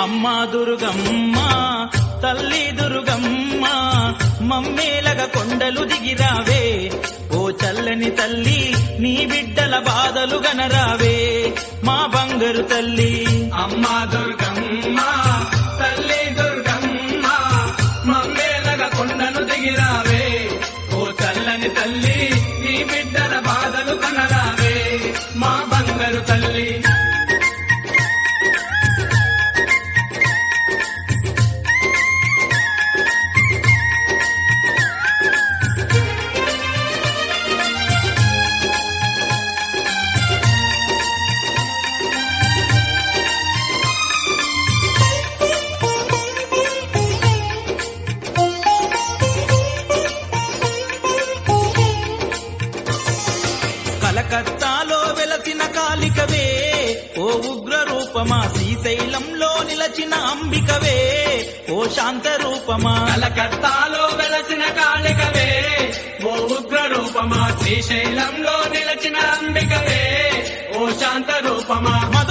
అమ్మా దుర్గమ్మ తల్లి దుర్గమ్మ మమ్మేలగ కొండలు దిగిరావే ఓ చల్లని తల్లి నీ బిడ్డల బాధలు గనరావే మా బంగారు తల్లి అమ్మా దుర్గమ్మ తల్లి దుర్గమ్మ మమ్మేలగ కొండను దిగిరావే ఓ చల్లని తల్లి నీ బిడ్డల బాధలు కనరావే మా బంగారు తల్లి కలకత్తాలో వెలసిన కాళికవే ఓ ఉగ్ర రూపమా శ్రీశైలంలో నిలచిన అంబికవే ఓ శాంత రూపమా కలకత్తాలో వెలసిన కాళికవే ఓ ఉగ్ర రూపమా శ్రీశైలంలో నిలచిన అంబికవే ఓ శాంత రూపమా